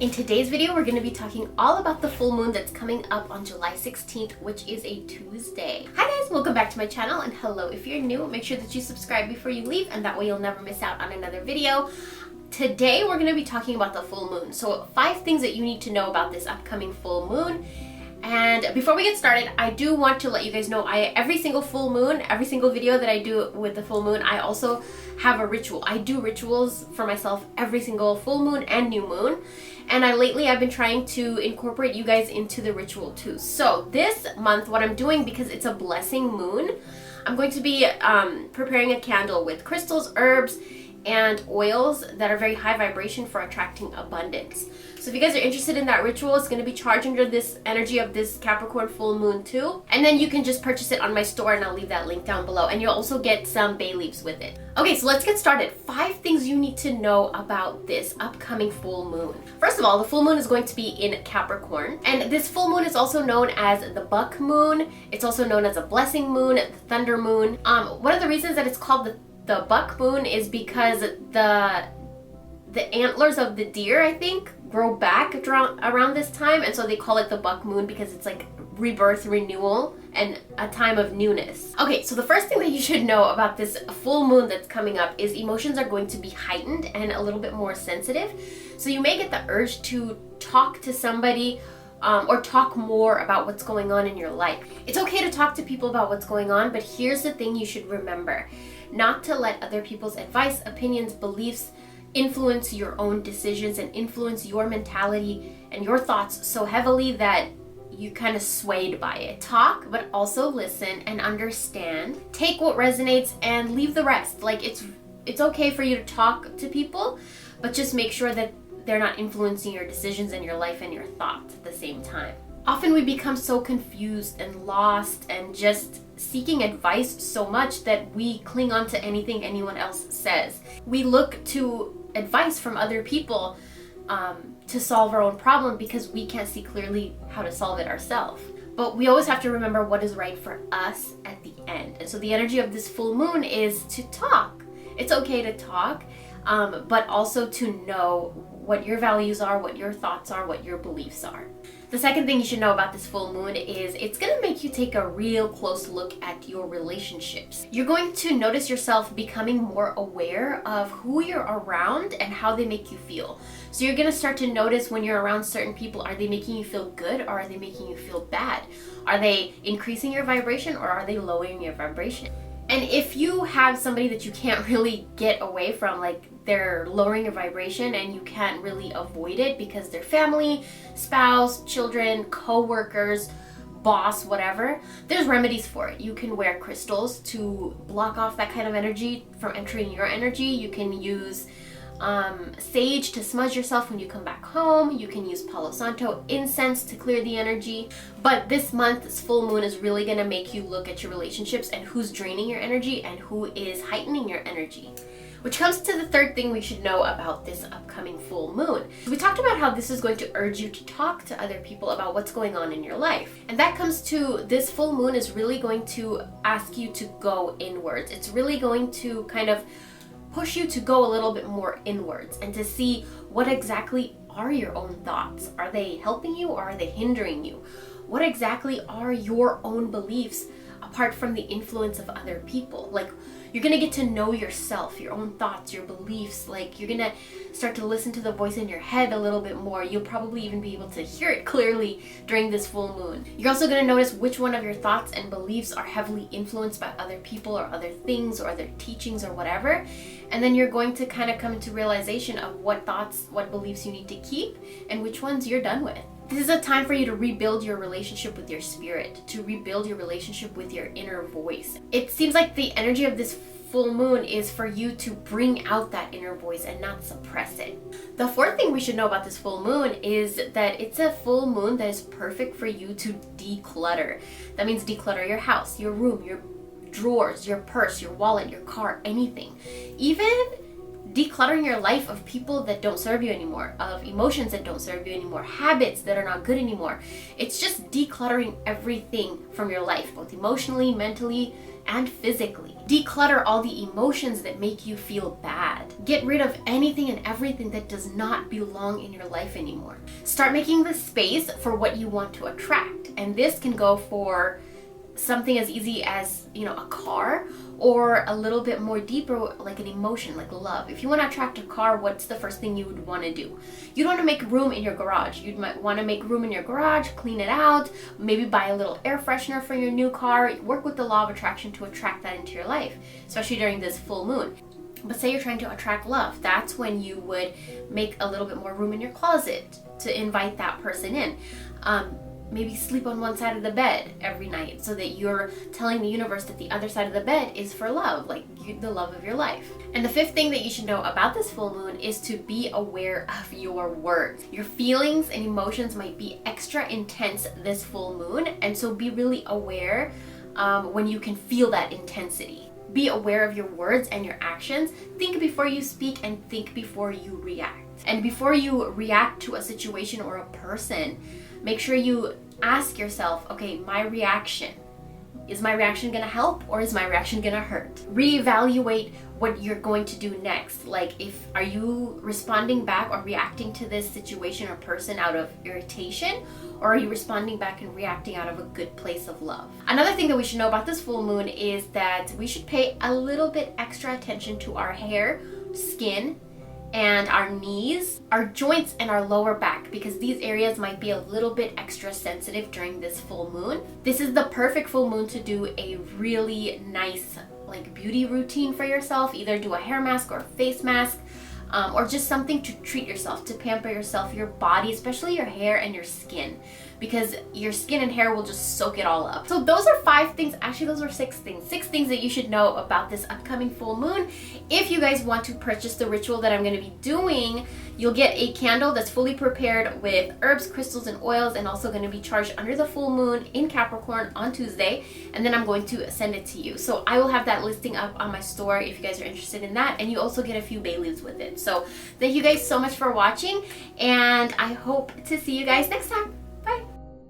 In today's video, we're going to be talking all about the full moon that's coming up on July 16th, which is a Tuesday. Hi guys, welcome back to my channel, and hello if you're new. Make sure that you subscribe before you leave, and that way you'll never miss out on another video. Today, we're going to be talking about the full moon. So 5 things that you need to know about this upcoming full moon. And before we get started, I do want to let you guys know every single full moon, every single video that I do with the full moon, I also have a ritual. I do rituals for myself every single full moon and new moon. And lately I've been trying to incorporate you guys into the ritual too. So this month, what I'm doing, because it's a blessing moon, I'm going to be preparing a candle with crystals, herbs, and oils that are very high vibration for attracting abundance. So if you guys are interested in that ritual, it's going to be charged under this energy of this Capricorn full moon too. And then you can just purchase it on my store, and I'll leave that link down below. And you'll also get some bay leaves with it. Okay, so let's get started. 5 things you need to know about this upcoming full moon. First of all, the full moon is going to be in Capricorn. And this full moon is also known as the buck moon. It's also known as a blessing moon, the thunder moon. One of the reasons that it's called the buck moon is because the antlers of the deer, I think, grow back around this time, and so they call it the buck moon because it's like rebirth, renewal, and a time of newness. Okay, so the first thing that you should know about this full moon that's coming up is emotions are going to be heightened and a little bit more sensitive. So you may get the urge to talk to somebody or talk more about what's going on in your life. It's okay to talk to people about what's going on, but here's the thing you should remember: not to let other people's advice, opinions, beliefs influence your own decisions and influence your mentality and your thoughts so heavily that you kind of swayed by it. Talk, but also listen and understand. Take what resonates and leave the rest. Like, it's okay for you to talk to people, but just make sure that they're not influencing your decisions and your life and your thoughts at the same time. Often we become so confused and lost and just seeking advice so much that we cling on to anything anyone else says. We look to advice from other people to solve our own problem because we can't see clearly how to solve it ourselves. But we always have to remember what is right for us at the end. And so the energy of this full moon is to talk. It's okay to talk, but also to know what your values are, what your thoughts are, what your beliefs are. The second thing you should know about this full moon is it's going to make you take a real close look at your relationships. You're going to notice yourself becoming more aware of who you're around and how they make you feel. So you're going to start to notice when you're around certain people, are they making you feel good or are they making you feel bad? Are they increasing your vibration or are they lowering your vibration? And if you have somebody that you can't really get away from, like they're lowering your vibration and you can't really avoid it because they're family, spouse, children, co-workers, boss, whatever, there's remedies for it. You can wear crystals to block off that kind of energy from entering your energy. You can use sage to smudge yourself when you come back home. You can use Palo Santo incense to clear the energy. But this month's full moon is really going to make you look at your relationships and who's draining your energy and who is heightening your energy. Which comes to the third thing we should know about this upcoming full moon. We talked about how this is going to urge you to talk to other people about what's going on in your life. And that comes to this full moon is really going to ask you to go inwards. It's really going to kind of push you to go a little bit more inwards and to see what exactly are your own thoughts. Are they helping you or are they hindering you? What exactly are your own beliefs apart from the influence of other people? Like, you're gonna get to know yourself, your own thoughts, your beliefs. Like, you're gonna start to listen to the voice in your head a little bit more. You'll probably even be able to hear it clearly during this full moon. You're also gonna notice which one of your thoughts and beliefs are heavily influenced by other people or other things or other teachings or whatever. And then you're going to kind of come into realization of what thoughts, what beliefs you need to keep and which ones you're done with. This is a time for you to rebuild your relationship with your spirit, to rebuild your relationship with your inner voice. It seems like the energy of this full moon is for you to bring out that inner voice and not suppress it. The fourth thing we should know about this full moon is that it's a full moon that is perfect for you to declutter. That means declutter your house, your room, your drawers, your purse, your wallet, your car, anything. Even decluttering your life of people that don't serve you anymore, of emotions that don't serve you anymore, habits that are not good anymore. It's just decluttering everything from your life, both emotionally, mentally, and physically. Declutter all the emotions that make you feel bad. Get rid of anything and everything that does not belong in your life anymore. Start making the space for what you want to attract. And this can go for something as easy as, a car, or a little bit more deeper, like an emotion, like love. If you want to attract a car, what's the first thing you would want to do? You'd want to make room in your garage. You'd want to make room in your garage, clean it out, maybe buy a little air freshener for your new car. Work with the law of attraction to attract that into your life, especially during this full moon. But say you're trying to attract love, that's when you would make a little bit more room in your closet to invite that person in. Maybe sleep on one side of the bed every night so that you're telling the universe that the other side of the bed is for love, like the love of your life. And the fifth thing that you should know about this full moon is to be aware of your words. Your feelings and emotions might be extra intense this full moon, and so be really aware when you can feel that intensity. Be aware of your words and your actions. Think before you speak and think before you react. And before you react to a situation or a person, make sure you ask yourself, okay, my reaction, is my reaction gonna help or is my reaction gonna hurt? Reevaluate what you're going to do next. Like, are you responding back or reacting to this situation or person out of irritation, or are you responding back and reacting out of a good place of love? Another thing that we should know about this full moon is that we should pay a little bit extra attention to our hair, skin, and our knees, our joints, and our lower back, because these areas might be a little bit extra sensitive during this full moon. This is the perfect full moon to do a really nice beauty routine for yourself. Either do a hair mask or a face mask, or just something to treat yourself, to pamper yourself, your body, especially your hair and your skin, because your skin and hair will just soak it all up. So those are 5 things, actually those are 6 things. 6 things that you should know about this upcoming full moon. If you guys want to purchase the ritual that I'm going to be doing, you'll get a candle that's fully prepared with herbs, crystals, and oils, and also going to be charged under the full moon in Capricorn on Tuesday, and then I'm going to send it to you. So I will have that listing up on my store if you guys are interested in that, and you also get a few bay leaves with it. So thank you guys so much for watching, and I hope to see you guys next time.